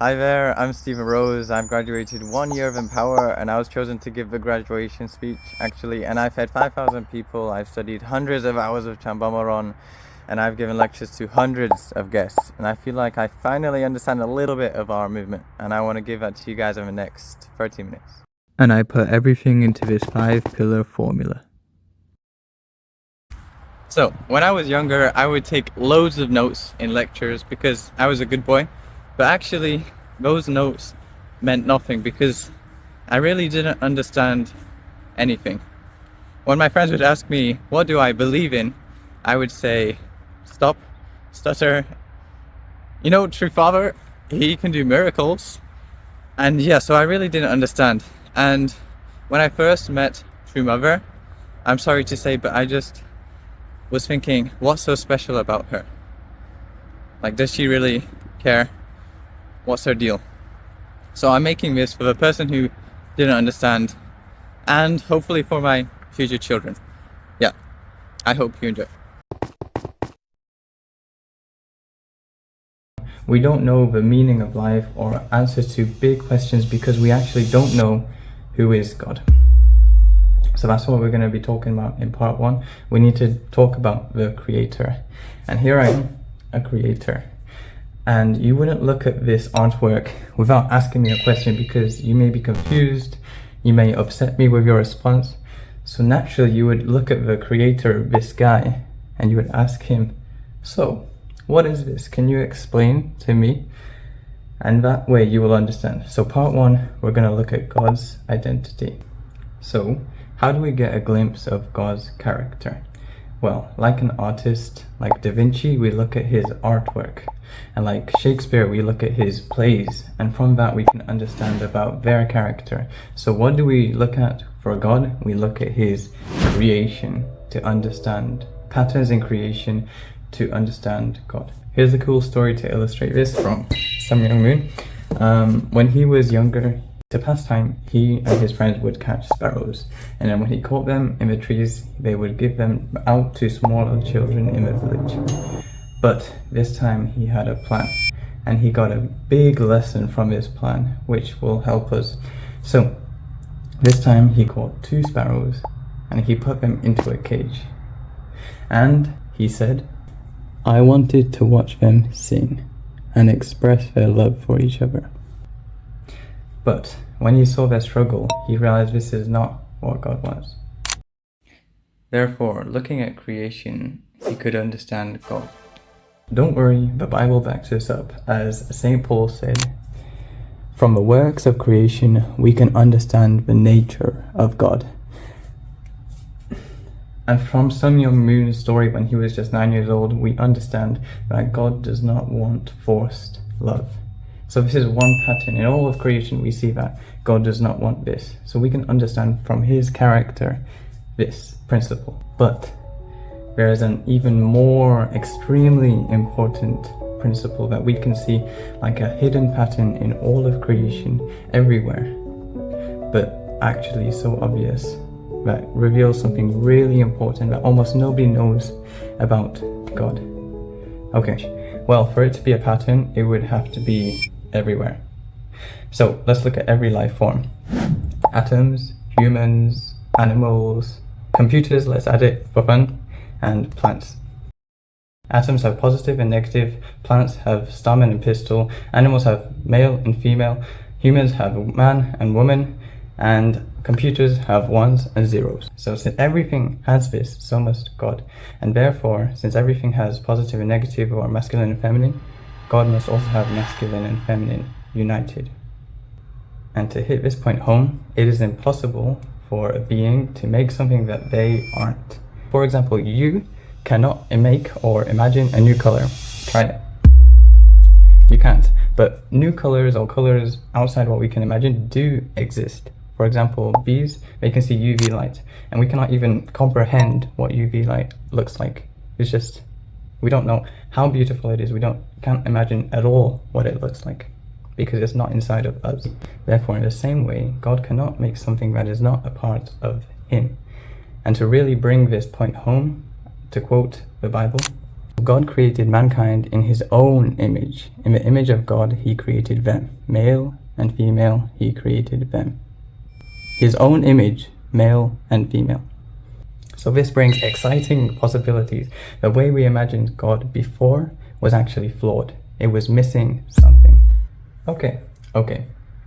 Hi there, I'm Stephen Rose. I've graduated 1 year of Empower and I was chosen to give the graduation speech actually, and I've fed 5,000 people, I've studied hundreds of hours of Chambamaron, and I've given lectures to hundreds of guests, and I feel like I finally understand a little bit of our movement, and I want to give that to you guys over the next 30 minutes. And I put everything into this 5-pillar formula. So, when I was younger, I would take loads of notes in lectures because I was a good boy. But actually, those notes meant nothing because I really didn't understand anything. When my friends would ask me, what do I believe in? I would say, stop, stutter. You know, True Father, he can do miracles. And yeah, so I really didn't understand. And when I first met True Mother, I'm sorry to say, but I just was thinking, what's so special about her? Like, does she really care? What's her deal? So I'm making this for the person who didn't understand, and hopefully for my future children. Yeah, I hope you enjoy. We don't know the meaning of life or answers to big questions because we actually don't know who is God. So that's what we're going to be talking about in part 1. We need to talk about the creator. And here I am, a creator. And you wouldn't look at this artwork without asking me a question because you may be confused, you may upset me with your response. So naturally you would look at the creator, this guy, and you would ask him, so what is this? Can you explain to me? And that way you will understand. So part 1, we're going to look at God's identity. So how do we get a glimpse of God's character? Well, like an artist, like Da Vinci, we look at his artwork. And like Shakespeare, we look at his plays. And from that, we can understand about their character. So what do we look at for God? We look at his creation to understand patterns in creation, to understand God. Here's a cool story to illustrate this from Sun Myung Moon. When he was younger, to pass time, he and his friends would catch sparrows, and then when he caught them in the trees, they would give them out to smaller children in the village. But this time he had a plan, and he got a big lesson from this plan, which will help us. So this time he caught 2 sparrows, and he put them into a cage. And he said, I wanted to watch them sing and express their love for each other. But when he saw their struggle, he realized this is not what God wants. Therefore, looking at creation, he could understand God. Don't worry, the Bible backs this up. As St. Paul said, from the works of creation, we can understand the nature of God. And from Sun Myung Moon's story when he was just 9 years old, we understand that God does not want forced love. So this is one pattern. In all of creation, we see that God does not want this. So we can understand from his character this principle. But there is an even more extremely important principle that we can see like a hidden pattern in all of creation, everywhere. But actually so obvious that reveals something really important that almost nobody knows about God. Okay, well, for it to be a pattern, it would have to be everywhere. So let's look at every life form. Atoms, humans, animals, computers, let's add it for fun, and plants. Atoms have positive and negative, plants have stem and pistil, animals have male and female, humans have man and woman, and computers have ones and zeros. So since everything has this, so must God. And therefore, since everything has positive and negative or masculine and feminine, God must also have masculine and feminine united. And to hit this point home, it is impossible for a being to make something that they aren't. For example, you cannot make or imagine a new color. Try it. You can't. But new colors or colors outside what we can imagine do exist. For example, bees, they can see UV light, and we cannot even comprehend what UV light looks like. It's just, we don't know how beautiful it is. We can't imagine at all what it looks like because it's not inside of us. Therefore, in the same way, God cannot make something that is not a part of him. And to really bring this point home, to quote the Bible, God created mankind in his own image. In the image of God, he created them. Male and female, he created them. His own image, male and female. So this brings exciting possibilities. The way we imagined God before was actually flawed. It was missing something. Okay,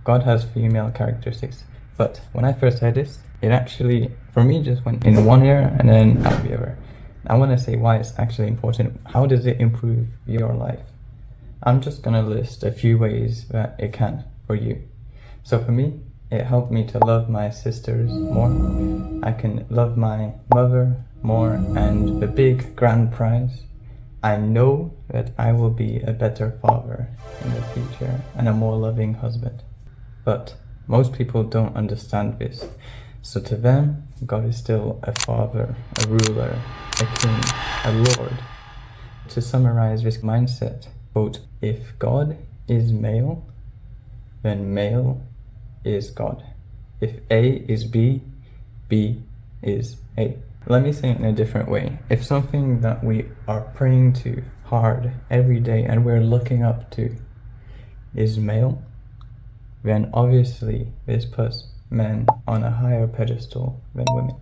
God has female characteristics. But when I first heard this, it actually, for me, just went in one ear and then out the other. I want to say why it's actually important. How does it improve your life? I'm just going to list a few ways that it can for you. So for me, it helped me to love my sisters more. I can love my mother more, and the big grand prize, I know that I will be a better father in the future and a more loving husband. But most people don't understand this. So to them, God is still a father, a ruler, a king, a lord. To summarize this mindset, quote, if God is male, then male is God. If A is B, B is A. Let me say it in a different way. If something that we are praying to hard every day and we're looking up to is male, then obviously this puts men on a higher pedestal than women.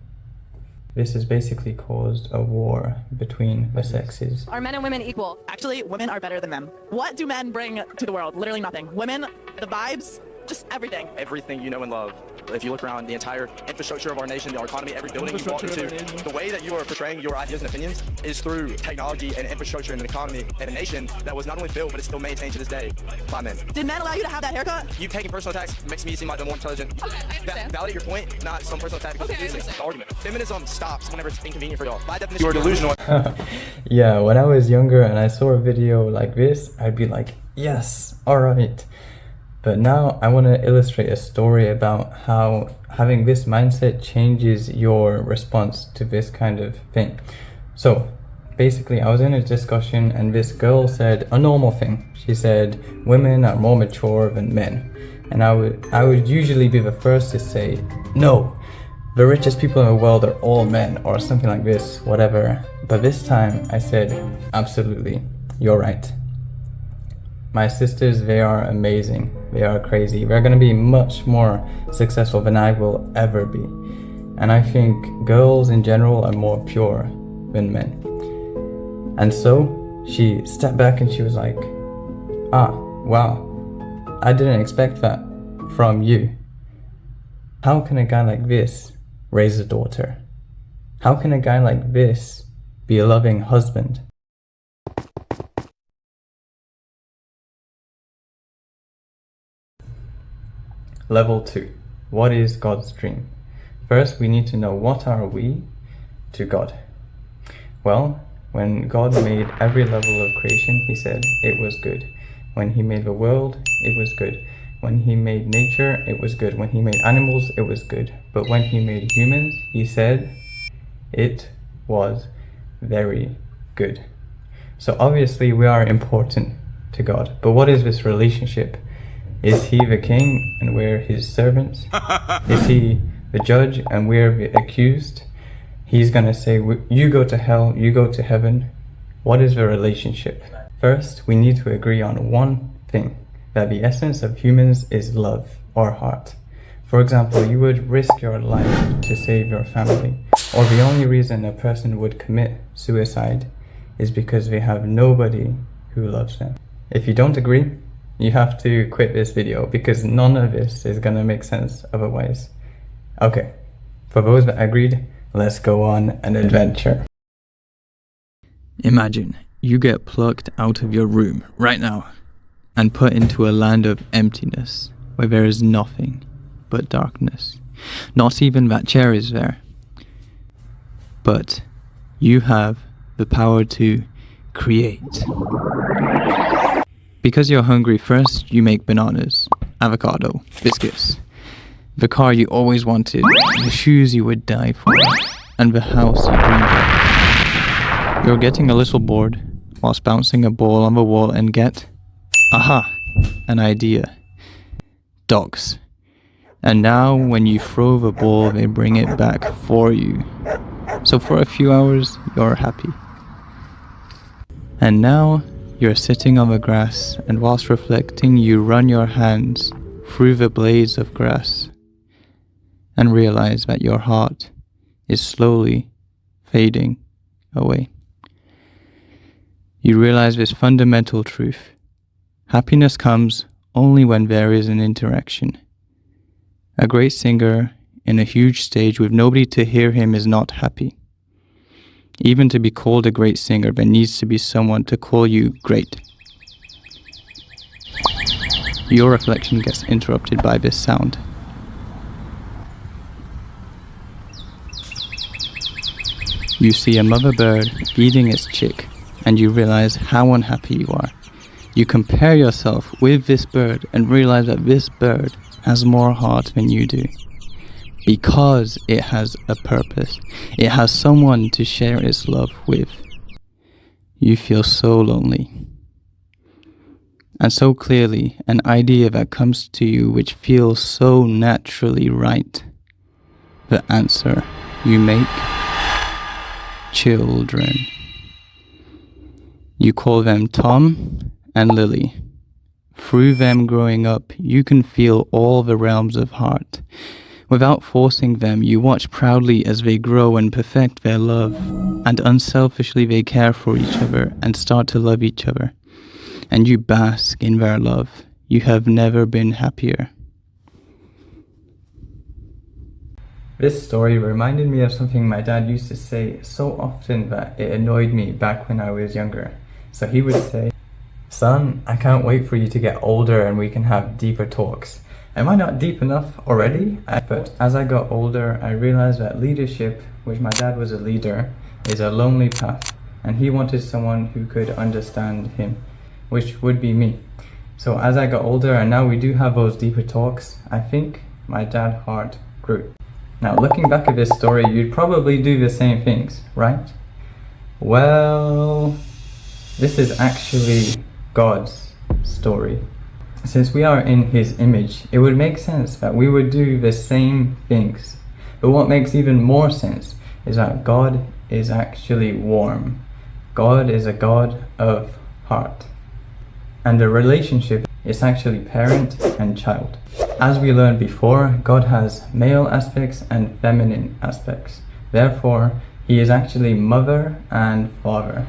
This has basically caused a war between the sexes. Are men and women equal? Actually, women are better than men. What do men bring to the world? Literally nothing. Women, the vibes, just everything. Everything you know and love. If you look around the entire infrastructure of our nation, our economy, every building you walk into, the way that you are portraying your ideas and opinions is through technology and infrastructure and an economy and a nation that was not only built, but it's still maintained to this day by men. Did men allow you to have that haircut? You taking personal attacks makes me seem like the more intelligent. Okay, I understand. Validate your point, not some personal attack because Okay, I it's understand. the argument. Feminism stops whenever it's inconvenient for y'all. By definition, you are delusional. Yeah, when I was younger and I saw a video like this, I'd be like, yes, alright. But now I want to illustrate a story about how having this mindset changes your response to this kind of thing. So basically, I was in a discussion and this girl said a normal thing. She said women are more mature than men. And I would usually be the first to say, no, the richest people in the world are all men, or something like this, whatever. But this time I said, absolutely, you're right. My sisters, they are amazing. They are crazy. They're going to be much more successful than I will ever be. And I think girls in general are more pure than men. And so she stepped back and she was like, wow, I didn't expect that from you. How can a guy like this raise a daughter? How can a guy like this be a loving husband? Level 2. What is God's dream? First, we need to know what are we to God. Well, when God made every level of creation, he said it was good. When he made the world, it was good. When he made nature, it was good. When he made animals, it was good. But when he made humans, he said it was very good. So obviously we are important to God. But what is this relationship? Is he the king and we're his servants? Is he the judge and we're the accused? He's gonna say, you go to hell, you go to heaven. What is the relationship? First, we need to agree on one thing, that the essence of humans is love or heart. For example, you would risk your life to save your family, or the only reason a person would commit suicide is because they have nobody who loves them. If you don't agree, you have to quit this video because none of this is gonna make sense otherwise. Okay, for those that agreed, let's go on an adventure. Imagine you get plucked out of your room right now and put into a land of emptiness where there is nothing but darkness. Not even that chair is there. But you have the power to create. Because you're hungry, first you make bananas, avocado, biscuits, the car you always wanted, the shoes you would die for, and the house you dreamed of. You're getting a little bored whilst bouncing a ball on the wall and get, aha, an idea. Dogs. And now when you throw the ball, they bring it back for you. So for a few hours, you're happy. And now you're sitting on the grass, and whilst reflecting, you run your hands through the blades of grass and realize that your heart is slowly fading away. You realize this fundamental truth. Happiness comes only when there is an interaction. A great singer in a huge stage with nobody to hear him is not happy. Even to be called a great singer, there needs to be someone to call you great. Your reflection gets interrupted by this sound. You see a mother bird feeding its chick, and you realize how unhappy you are. You compare yourself with this bird and realize that this bird has more heart than you do. Because it has a purpose. It has someone to share its love with. You feel so lonely. And so clearly, an idea that comes to you which feels so naturally right. The answer you make? Children. You call them Tom and Lily. Through them growing up, you can feel all the realms of heart. Without forcing them, you watch proudly as they grow and perfect their love, and unselfishly they care for each other and start to love each other. And you bask in their love. You have never been happier. This story reminded me of something my dad used to say so often that it annoyed me back when I was younger. So he would say, "Son, I can't wait for you to get older and we can have deeper talks." Am I not deep enough already? But as I got older, I realized that leadership, which my dad was a leader, is a lonely path. And he wanted someone who could understand him, which would be me. So as I got older, and now we do have those deeper talks, I think my dad's heart grew. Now, looking back at this story, you'd probably do the same things, right? Well, this is actually God's story. Since we are in His image, it would make sense that we would do the same things. But what makes even more sense is that God is actually warm. God is a God of heart. And the relationship is actually parent and child. As we learned before, God has male aspects and feminine aspects. Therefore, He is actually mother and father.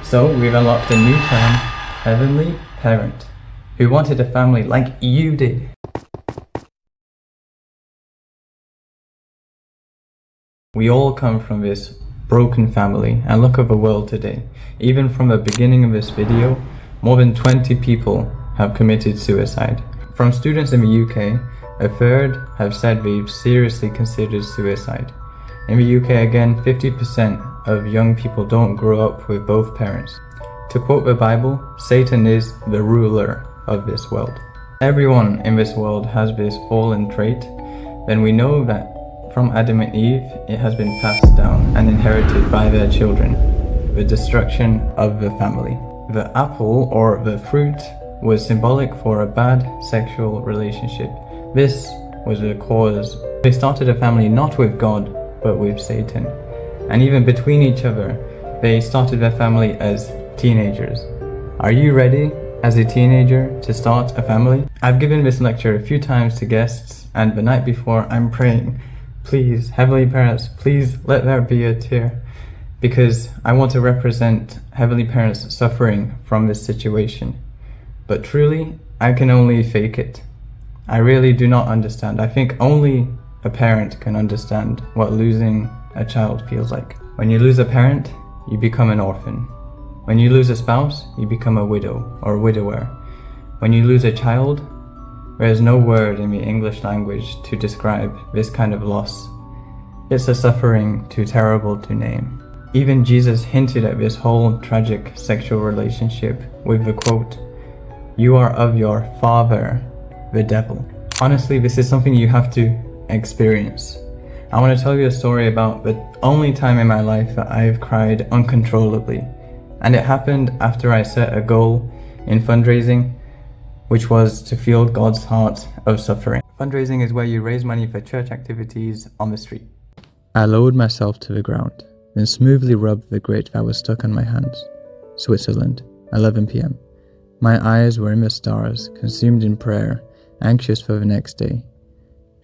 So we've unlocked a new term, heavenly parent, who wanted a family like you did. We all come from this broken family, and look at the world today. Even from the beginning of this video, more than 20 people have committed suicide. From students in the UK, a third have said they've seriously considered suicide. In the UK again, 50% of young people don't grow up with both parents. To quote the Bible, Satan is the ruler of this world. Everyone in this world has this fallen trait. Then we know that from Adam and Eve, it has been passed down and inherited by their children. The destruction of the family. The apple, or the fruit, was symbolic for a bad sexual relationship. This was the cause. They started a family not with God, but with Satan. And even between each other, they started their family as teenagers. Are you ready as a teenager to start a family? I've given this lecture a few times to guests, and the night before I'm praying, please, Heavenly Parents, please let there be a tear, because I want to represent Heavenly Parents suffering from this situation. But truly, I can only fake it. I really do not understand. I think only a parent can understand what losing a child feels like. When you lose a parent, you become an orphan. When you lose a spouse, you become a widow or a widower. When you lose a child, there is no word in the English language to describe this kind of loss. It's a suffering too terrible to name. Even Jesus hinted at this whole tragic sexual relationship with the quote, "You are of your father, the devil." Honestly, this is something you have to experience. I want to tell you a story about the only time in my life that I've cried uncontrollably. And it happened after I set a goal in fundraising, which was to feel God's heart of suffering. Fundraising is where you raise money for church activities on the street. I lowered myself to the ground, then smoothly rubbed the grit that was stuck on my hands. Switzerland, 11 p.m. My eyes were in the stars, consumed in prayer, anxious for the next day.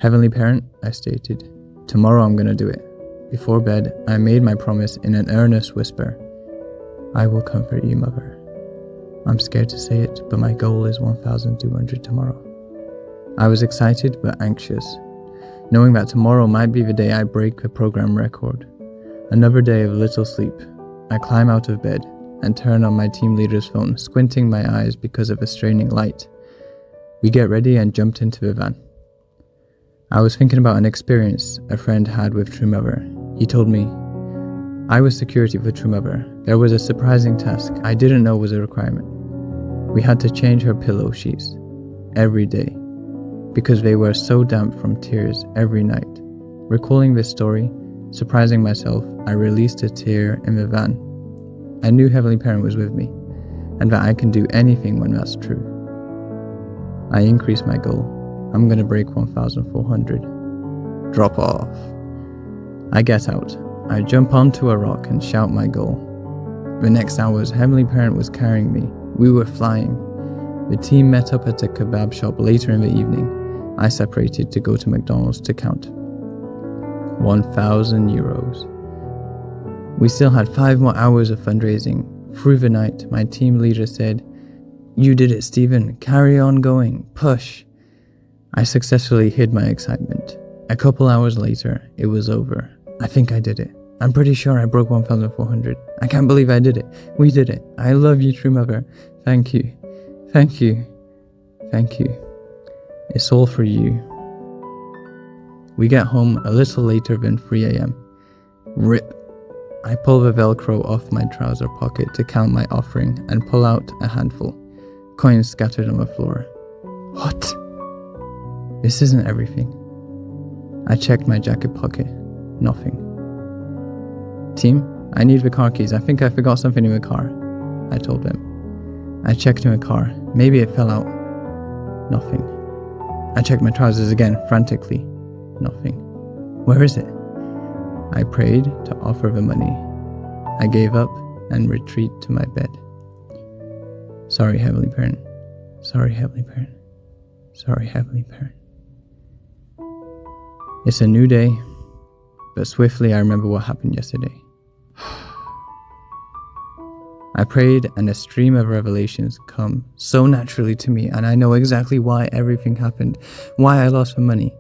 Heavenly Parent, I stated, tomorrow I'm gonna do it. Before bed, I made my promise in an earnest whisper. I will comfort you, Mother. I'm scared to say it, but my goal is 1,200 tomorrow. I was excited but anxious, knowing that tomorrow might be the day I break the program record. Another day of little sleep. I climb out of bed and turn on my team leader's phone, squinting my eyes because of a straining light. We get ready and jumped into the van. I was thinking about an experience a friend had with True Mother. He told me, I was security for True Mother. There was a surprising task I didn't know was a requirement. We had to change her pillow sheets every day because they were so damp from tears every night. Recalling this story, surprising myself, I released a tear in the van. I knew Heavenly Parent was with me and that I can do anything when that's true. I increased my goal. I'm gonna break 1,400. Drop off. I get out. I jump onto a rock and shout my goal. The next hours, Heavenly Parent was carrying me. We were flying. The team met up at a kebab shop later in the evening. I separated to go to McDonald's to count. 1,000 euros. We still had 5 more hours of fundraising. Through the night, my team leader said, You did it, Stephen. Carry on going. Push. I successfully hid my excitement. A couple hours later, it was over. I think I did it. I'm pretty sure I broke 1,400. I can't believe I did it. We did it. I love you, True Mother. Thank you. Thank you. Thank you. It's all for you. We get home a little later than 3 a.m. RIP. I pull the Velcro off my trouser pocket to count my offering and pull out a handful. Coins scattered on the floor. What? This isn't everything. I checked my jacket pocket. Nothing. Team, I need the car keys. I think I forgot something in the car. I told them. I checked in the car. Maybe it fell out. Nothing. I checked my trousers again, frantically. Nothing. Where is it? I prayed to offer the money. I gave up and retreat to my bed. Sorry, Heavenly Parent. Sorry, Heavenly Parent. Sorry, Heavenly Parent. It's a new day, but swiftly I remember what happened yesterday. I prayed and a stream of revelations come so naturally to me, and I know exactly why everything happened, why I lost the money.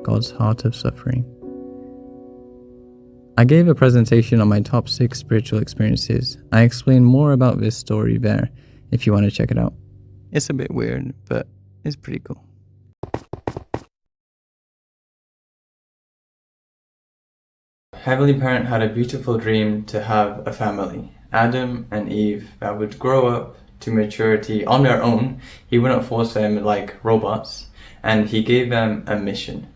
God's heart of suffering. I gave a presentation on my top 6 spiritual experiences. I explain more about this story there if you want to check it out. It's a bit weird, but it's pretty cool. Heavenly Parent had a beautiful dream to have a family, Adam and Eve, that would grow up to maturity on their own. He wouldn't force them like robots, and he gave them a mission.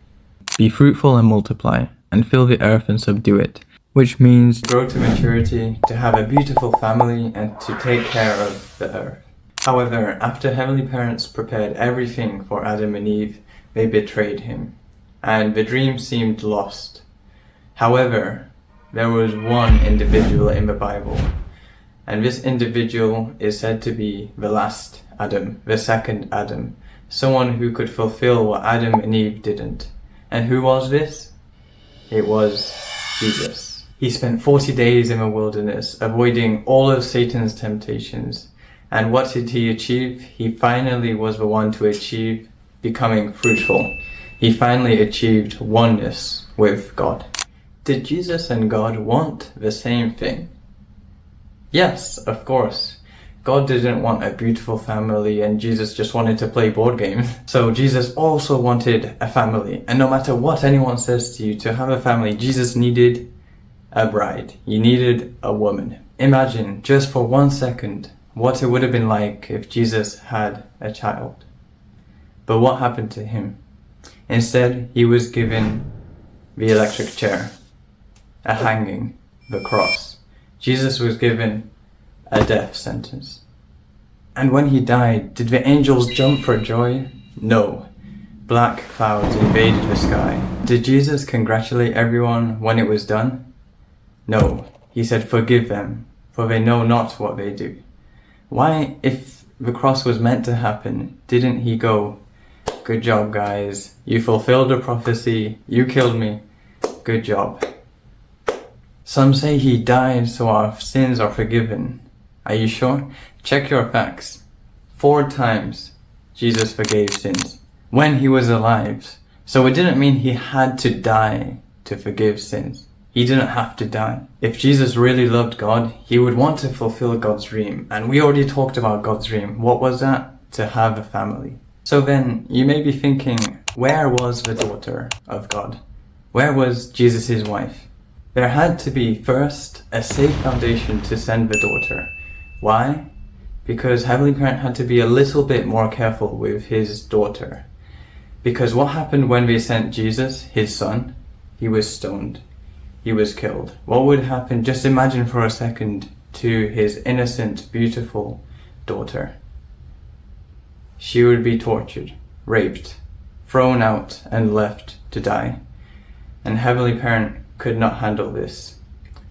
Be fruitful and multiply, and fill the earth and subdue it, which means grow to maturity, to have a beautiful family, and to take care of the earth. However, after Heavenly Parents prepared everything for Adam and Eve, they betrayed him, and the dream seemed lost. However, there was one individual in the Bible, and this individual is said to be the last Adam, the second Adam, someone who could fulfill what Adam and Eve didn't. And who was this? It was Jesus. He spent 40 days in the wilderness, avoiding all of Satan's temptations. And what did he achieve? He finally was the one to achieve becoming fruitful. He finally achieved oneness with God. Did Jesus and God want the same thing? Yes, of course. God didn't want a beautiful family and Jesus just wanted to play board games. So Jesus also wanted a family. And no matter what anyone says to you, to have a family, Jesus needed a bride. He needed a woman. Imagine, just for 1 second, what it would have been like if Jesus had a child. But what happened to him? Instead, he was given the electric chair, a hanging, the cross. Jesus was given a death sentence. And when he died, did the angels jump for joy? No. Black clouds invaded the sky. Did Jesus congratulate everyone when it was done? No. He said, forgive them, for they know not what they do. Why, if the cross was meant to happen, didn't he go, good job guys, you fulfilled the prophecy, you killed me, good job. Some say he died so our sins are forgiven. Are you sure? Check your facts. 4 times Jesus forgave sins when he was alive. So it didn't mean he had to die to forgive sins. He didn't have to die. If Jesus really loved God, he would want to fulfill God's dream. And we already talked about God's dream. What was that? To have a family. So then you may be thinking, where was the daughter of God? Where was Jesus' wife? There had to be first a safe foundation to send the daughter. Why? Because Heavenly Parent had to be a little bit more careful with his daughter. Because what happened when they sent Jesus, his son? He was stoned. He was killed. What would happen, just imagine for a second, to his innocent, beautiful daughter? She would be tortured, raped, thrown out and left to die. And Heavenly Parent could not handle this.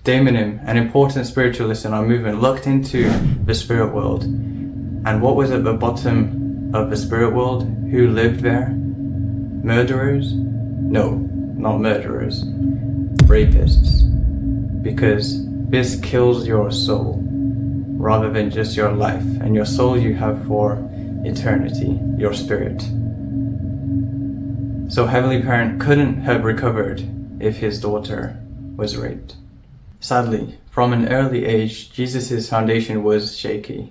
Daimonim, an important spiritualist in our movement, looked into the spirit world. And what was at the bottom of the spirit world? Who lived there? Murderers? No, not murderers. Rapists. Because this kills your soul rather than just your life, and your soul you have for eternity, your spirit. So Heavenly Parent couldn't have recovered if his daughter was raped. Sadly, from an early age, Jesus' foundation was shaky.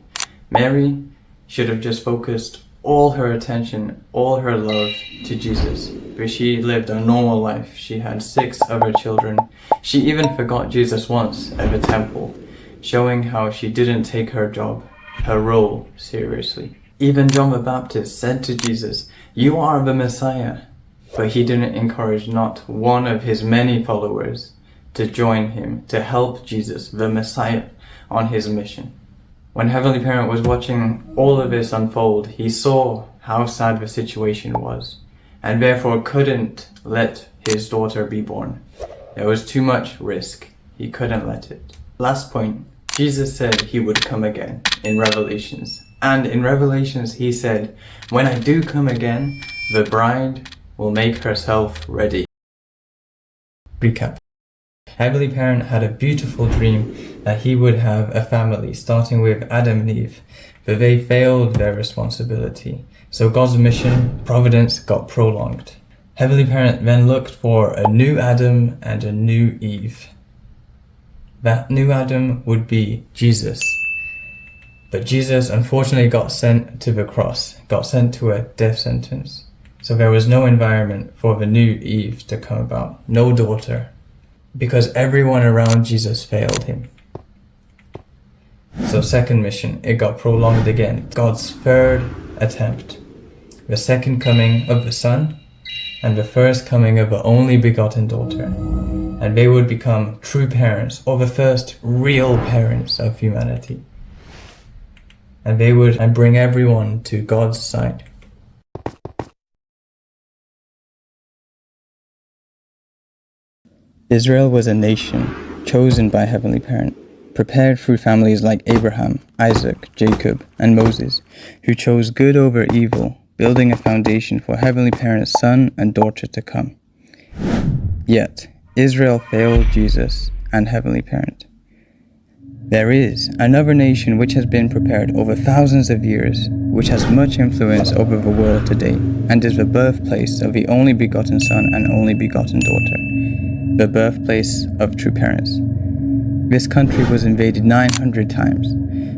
Mary should have just focused all her attention, all her love to Jesus, but she lived a normal life. She had 6 other children. She even forgot Jesus once at the temple, showing how she didn't take her job, her role, seriously. Even John the Baptist said to Jesus, "You are the Messiah," but he didn't encourage not one of his many followers to join him, to help Jesus, the Messiah, on his mission. When Heavenly Parent was watching all of this unfold, he saw how sad the situation was, and therefore couldn't let his daughter be born. There was too much risk. He couldn't let it. Last point, Jesus said he would come again in Revelations. And in Revelations he said, when I do come again, the bride will make herself ready. Recap. Heavenly Parent had a beautiful dream that he would have a family, starting with Adam and Eve, but they failed their responsibility. So God's mission, providence, got prolonged. Heavenly Parent then looked for a new Adam and a new Eve. That new Adam would be Jesus. But Jesus unfortunately got sent to the cross, got sent to a death sentence. So there was no environment for the new Eve to come about, no daughter, because everyone around Jesus failed him. So second mission, it got prolonged again. God's third attempt, the second coming of the Son and the first coming of the only begotten daughter. And they would become true parents, or the first real parents of humanity. And they would bring everyone to God's side. Israel was a nation chosen by Heavenly Parent, prepared through families like Abraham, Isaac, Jacob, and Moses, who chose good over evil, building a foundation for Heavenly Parent's son and daughter to come. Yet, Israel failed Jesus and Heavenly Parent. There is another nation which has been prepared over thousands of years, which has much influence over the world today, and is the birthplace of the only begotten Son and only begotten daughter, the birthplace of true parents. This country was invaded 900 times,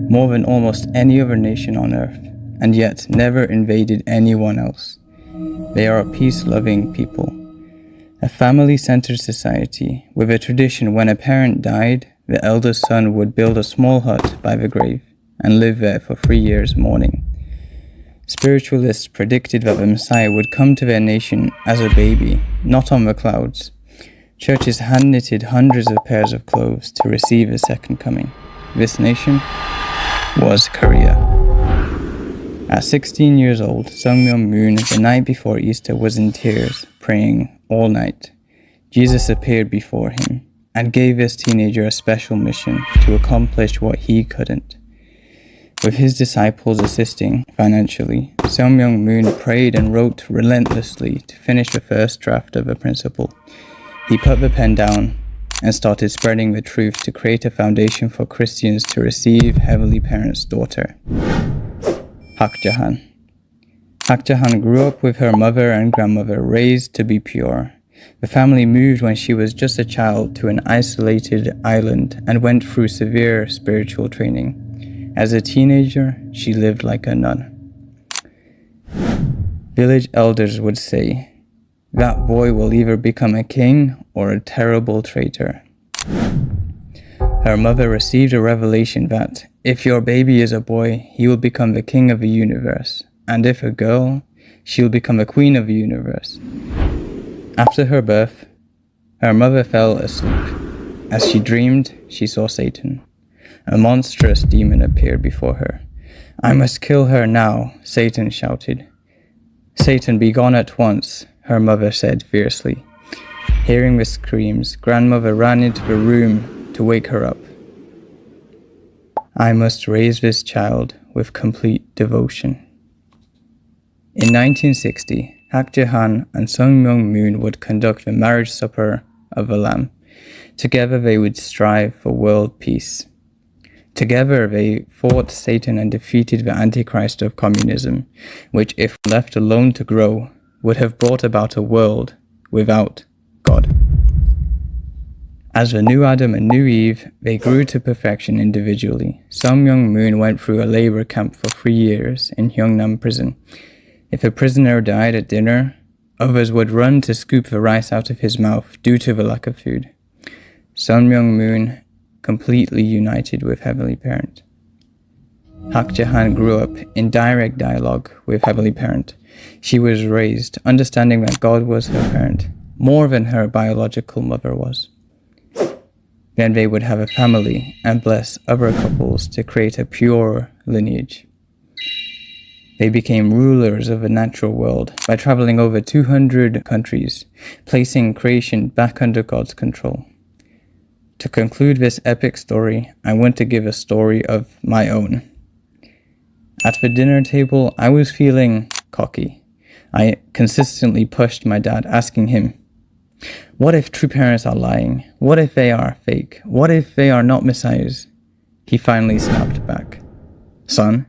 more than almost any other nation on earth, and yet never invaded anyone else. They are a peace-loving people, a family-centered society with a tradition when a parent died, the eldest son would build a small hut by the grave and live there for 3 years mourning. Spiritualists predicted that the Messiah would come to their nation as a baby, not on the clouds. Churches hand-knitted hundreds of pairs of clothes to receive his second coming. This nation was Korea. At 16 years old, Sungmyeon Moon, the night before Easter, was in tears, praying all night. Jesus appeared before him, and gave this teenager a special mission to accomplish what he couldn't. With his disciples assisting financially, Sun Myung Moon prayed and wrote relentlessly to finish the first draft of a principle. He put the pen down and started spreading the truth to create a foundation for Christians to receive Heavenly Parent's daughter, Hak Jahan. Hak Jahan grew up with her mother and grandmother, raised to be pure. The family moved when she was just a child to an isolated island and went through severe spiritual training. As a teenager, she lived like a nun. Village elders would say, "That boy will either become a king or a terrible traitor." Her mother received a revelation that, if your baby is a boy, he will become the king of the universe, and if a girl, she'll become the queen of the universe. After her birth, her mother fell asleep. As she dreamed, she saw Satan. A monstrous demon appeared before her. "I must kill her now," Satan shouted. "Satan, be gone at once," her mother said fiercely. Hearing the screams, grandmother ran into the room to wake her up. "I must raise this child with complete devotion." In 1960, Hak Jahan and Sun Myung Moon would conduct the marriage supper of the Lamb. Together they would strive for world peace. Together they fought Satan and defeated the Antichrist of communism, which, if left alone to grow, would have brought about a world without God. As the new Adam and new Eve, they grew to perfection individually. Sun Myung Moon went through a labor camp for 3 years in Hyungnam prison. If a prisoner died at dinner, others would run to scoop the rice out of his mouth due to the lack of food. Sun Myung Moon completely united with Heavenly Parent. Hak Jahan grew up in direct dialogue with Heavenly Parent. She was raised understanding that God was her parent, more than her biological mother was. Then they would have a family and bless other couples to create a pure lineage. They became rulers of the natural world by traveling over 200 countries, placing creation back under God's control. To conclude this epic story, I want to give a story of my own. At the dinner table, I was feeling cocky. I consistently pushed my dad, asking him, "What if true parents are lying? What if they are fake? What if they are not messiahs?" He finally snapped back, "Son,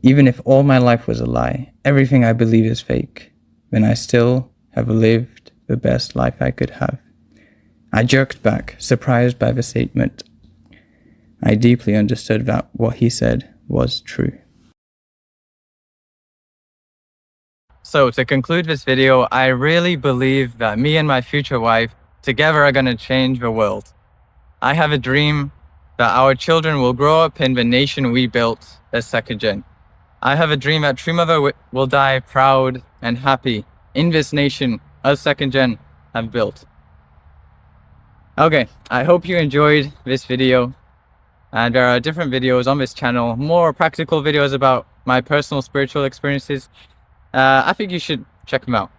even if all my life was a lie, everything I believe is fake, then I still have lived the best life I could have." I jerked back, surprised by the statement. I deeply understood that what he said was true. So to conclude this video, I really believe that me and my future wife together are going to change the world. I have a dream that our children will grow up in the nation we built as second gen. I have a dream that True Mother will die proud and happy in this nation us second gen have built. Okay, I hope you enjoyed this video. And there are different videos on this channel, more practical videos about my personal spiritual experiences. I think you should check them out.